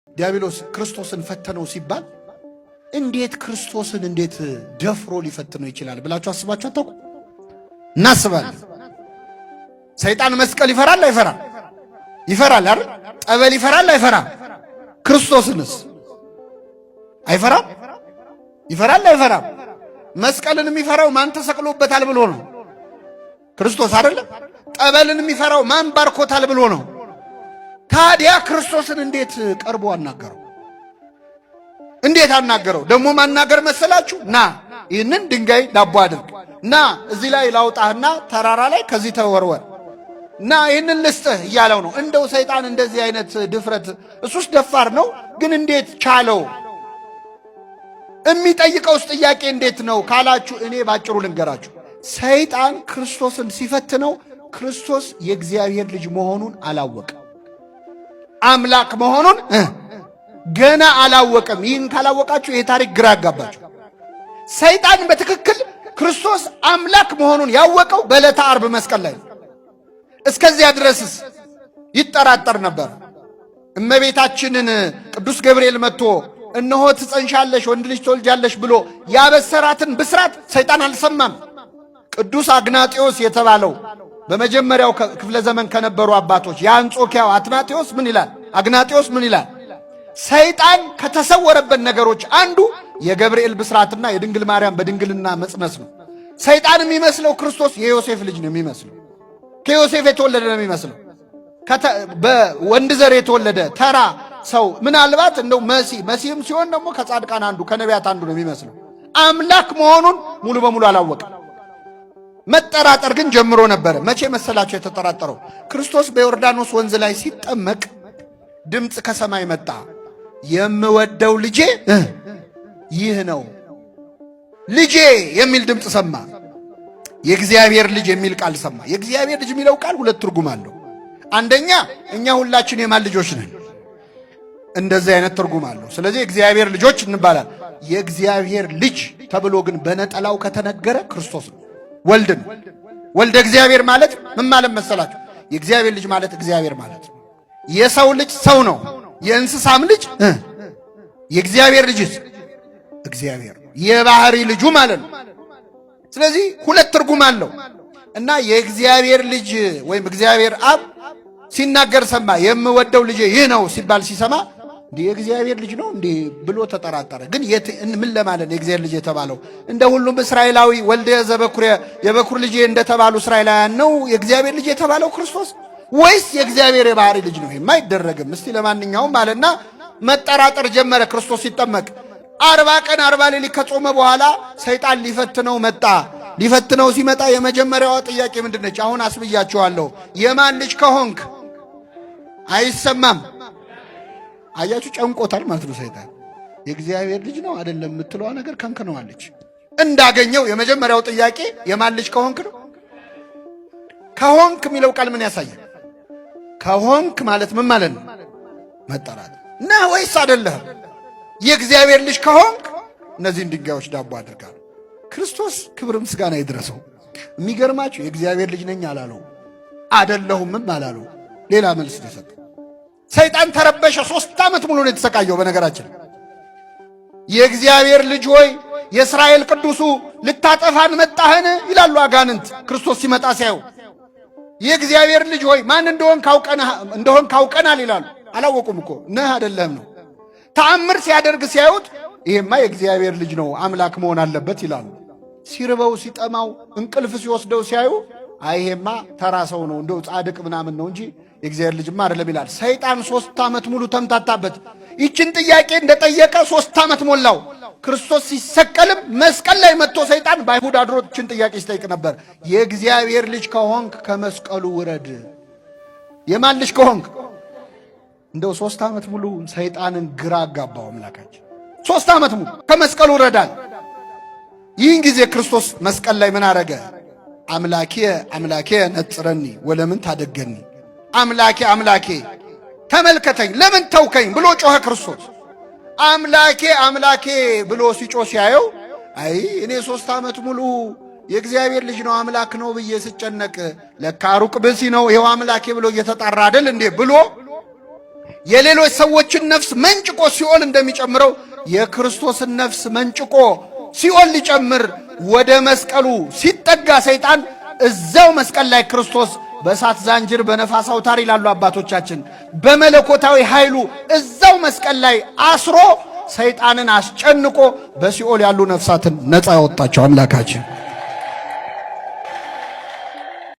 ዲያብሎስ ክርስቶስን ፈተነው ሲባል እንዴት ክርስቶስን እንዴት ደፍሮ ሊፈትነው ይችላል ብላችሁ አስባችሁ አታውቁ? እናስባለን። ሰይጣን መስቀል ይፈራል አይፈራም? ይፈራል አይደል? ጠበል ይፈራል አይፈራም? ክርስቶስንስ አይፈራም? ይፈራል አይፈራም? መስቀልን የሚፈራው ማን ተሰቅሎበታል ብሎ ነው? ክርስቶስ አይደለም? ጠበልን የሚፈራው ማን ባርኮታል ብሎ ነው? ታዲያ ክርስቶስን እንዴት ቀርቦ አናገረው? እንዴት አናገረው? ደግሞ ማናገር መሰላችሁ? ና ይህንን ድንጋይ ዳቦ አድርግ፣ ና እዚህ ላይ ላውጣህና ተራራ ላይ ከዚህ ተወርወር፣ ና ይህንን ልስጥህ እያለው ነው። እንደው ሰይጣን እንደዚህ አይነት ድፍረት እሱስ ደፋር ነው፣ ግን እንዴት ቻለው? የሚጠይቀውስ ጥያቄ እንዴት ነው ካላችሁ እኔ ባጭሩ ልንገራችሁ። ሰይጣን ክርስቶስን ሲፈትነው ክርስቶስ የእግዚአብሔር ልጅ መሆኑን አላወቀም። አምላክ መሆኑን ገና አላወቀም። ይህን ካላወቃችሁ ይሄ ታሪክ ግራ ያጋባችሁ። ሰይጣን በትክክል ክርስቶስ አምላክ መሆኑን ያወቀው በዕለተ ዓርብ መስቀል ላይ ነው። እስከዚያ ድረስስ ይጠራጠር ነበር። እመቤታችንን ቅዱስ ገብርኤል መጥቶ እነሆ ትጸንሻለሽ ወንድ ልጅ ትወልጃለሽ ብሎ ያበሰራትን ብስራት ሰይጣን አልሰማም። ቅዱስ አግናጢዮስ የተባለው በመጀመሪያው ክፍለ ዘመን ከነበሩ አባቶች የአንጾኪያው አትናቴዎስ ምን ይላል? አግናጢዮስ ምን ይላል? ሰይጣን ከተሰወረበት ነገሮች አንዱ የገብርኤል ብስራትና የድንግል ማርያም በድንግልና መጽነስ ነው። ሰይጣን የሚመስለው ክርስቶስ የዮሴፍ ልጅ ነው የሚመስለው። ከዮሴፍ የተወለደ ነው የሚመስለው። በወንድ ዘር የተወለደ ተራ ሰው ምናልባት እንደው መሲህም ሲሆን ደግሞ ከጻድቃን አንዱ ከነቢያት አንዱ ነው የሚመስለው። አምላክ መሆኑን ሙሉ በሙሉ አላወቀም። መጠራጠር ግን ጀምሮ ነበረ። መቼ መሰላቸው የተጠራጠረው? ክርስቶስ በዮርዳኖስ ወንዝ ላይ ሲጠመቅ ድምፅ ከሰማይ መጣ። የምወደው ልጄ ይህ ነው። ልጄ የሚል ድምፅ ሰማ። የእግዚአብሔር ልጅ የሚል ቃል ሰማ። የእግዚአብሔር ልጅ የሚለው ቃል ሁለት ትርጉም አለው። አንደኛ እኛ ሁላችን የማን ልጆች ነን? እንደዚህ አይነት ትርጉም አለው። ስለዚህ የእግዚአብሔር ልጆች እንባላል። የእግዚአብሔር ልጅ ተብሎ ግን በነጠላው ከተነገረ ክርስቶስ ነው፣ ወልድ ነው። ወልደ እግዚአብሔር ማለት ምን ማለት መሰላችሁ? የእግዚአብሔር ልጅ ማለት እግዚአብሔር ማለት ነው። የሰው ልጅ ሰው ነው፣ የእንስሳም ልጅ የእግዚአብሔር ልጅስ እግዚአብሔር ነው፣ የባህሪ ልጁ ማለት ነው። ስለዚህ ሁለት ትርጉም አለው እና የእግዚአብሔር ልጅ ወይም እግዚአብሔር አብ ሲናገር ሰማ። የምወደው ልጄ ይህ ነው ሲባል ሲሰማ እንዴ የእግዚአብሔር ልጅ ነው እንዴ ብሎ ተጠራጠረ። ግን ምን ለማለት ነው የእግዚአብሔር ልጅ የተባለው? እንደ ሁሉም እስራኤላዊ ወልደ ዘበኩር የበኩር ልጅ እንደተባሉ እስራኤላውያን ነው የእግዚአብሔር ልጅ የተባለው ክርስቶስ ወይስ የእግዚአብሔር የባህሪ ልጅ ነው? የማይደረግም። እስቲ ለማንኛውም አለና መጠራጠር ጀመረ። ክርስቶስ ሲጠመቅ 40 ቀን 40 ሌሊት ከጾመ በኋላ ሰይጣን ሊፈትነው መጣ። ሊፈትነው ሲመጣ የመጀመሪያዋ ጥያቄ ምንድነች? አሁን አስብያቸዋለሁ። የማን ልጅ ከሆንክ አይሰማም። አያችሁ፣ ጨንቆታል ማለት ነው ሰይጣን። የእግዚአብሔር ልጅ ነው አይደለም የምትለዋ ነገር ከንክነዋለች። እንዳገኘው የመጀመሪያው ጥያቄ የማን ልጅ ከሆንክ ነው። ከሆንክ የሚለው ቃል ምን ያሳያል? ከሆንክ ማለት ምን ማለት ነው? መጠራት ነህ ወይስ አይደለህም? የእግዚአብሔር ልጅ ከሆንክ እነዚህን ድንጋዮች ዳቦ አድርጋለሁ። ክርስቶስ ክብር ምስጋና ይድረሰው። የሚገርማችሁ የእግዚአብሔር ልጅ ነኝ አላለው፣ አይደለሁምም አላለው። ሌላ መልስ ነው የሰጠው። ሰይጣን ተረበሸ። 3 ዓመት ሙሉ ነው የተሰቃየው። በነገራችን የእግዚአብሔር ልጅ ሆይ የእስራኤል ቅዱሱ ልታጠፋን መጣህን ይላሉ አጋንንት ክርስቶስ ሲመጣ ሲያዩ። የእግዚአብሔር ልጅ ሆይ ማን እንደሆን ካውቀናል ይላሉ። አላወቁም እኮ ነህ አይደለም ነው። ተአምር ሲያደርግ ሲያዩት ይሄማ የእግዚአብሔር ልጅ ነው አምላክ መሆን አለበት ይላሉ። ሲርበው ሲጠማው እንቅልፍ ሲወስደው ሲያዩ አይሄማ ተራ ሰው ነው እንደው ጻድቅ ምናምን ነው እንጂ የእግዚአብሔር ልጅማ አይደለም ይላል። ሰይጣን 3 ዓመት ሙሉ ተምታታበት። ይችን ጥያቄ እንደጠየቀ 3 ዓመት ሞላው። ክርስቶስ ሲሰቀልም መስቀል ላይ መጥቶ ሰይጣን በአይሁድ አድሮ ይችን ጥያቄ ሲጠይቅ ነበር። የእግዚአብሔር ልጅ ከሆንክ ከመስቀሉ ውረድ። የማን ልጅ ከሆንክ? እንደው 3 ዓመት ሙሉ ሰይጣንን ግራ አጋባው አምላካችን። 3 ዓመት ሙሉ ከመስቀሉ ውረዳል። ይህን ጊዜ ክርስቶስ መስቀል ላይ ምን አረገ? አምላኬ አምላኬ ነጽረኒ ወለምን ታደገኒ፣ አምላኬ አምላኬ ተመልከተኝ ለምን ተውከኝ ብሎ ጮኸ ክርስቶስ። አምላኬ አምላኬ ብሎ ሲጮህ ሲያየው አይ እኔ 3 ዓመት ሙሉ የእግዚአብሔር ልጅ ነው አምላክ ነው ብዬ ስጨነቅ ለካ ሩቅ ብእሲ ነው ይሄው አምላኬ ብሎ እየተጣራ አይደል እንዴ ብሎ የሌሎች ሰዎችን ነፍስ መንጭቆ ሲኦል እንደሚጨምረው የክርስቶስን ነፍስ መንጭቆ ሲኦል ሊጨምር ወደ መስቀሉ ሲጠጋ ሰይጣን እዛው መስቀል ላይ ክርስቶስ በእሳት ዛንጅር በነፋስ አውታር ይላሉ አባቶቻችን በመለኮታዊ ኃይሉ እዛው መስቀል ላይ አስሮ ሰይጣንን አስጨንቆ በሲኦል ያሉ ነፍሳትን ነፃ ያወጣቸው አምላካችን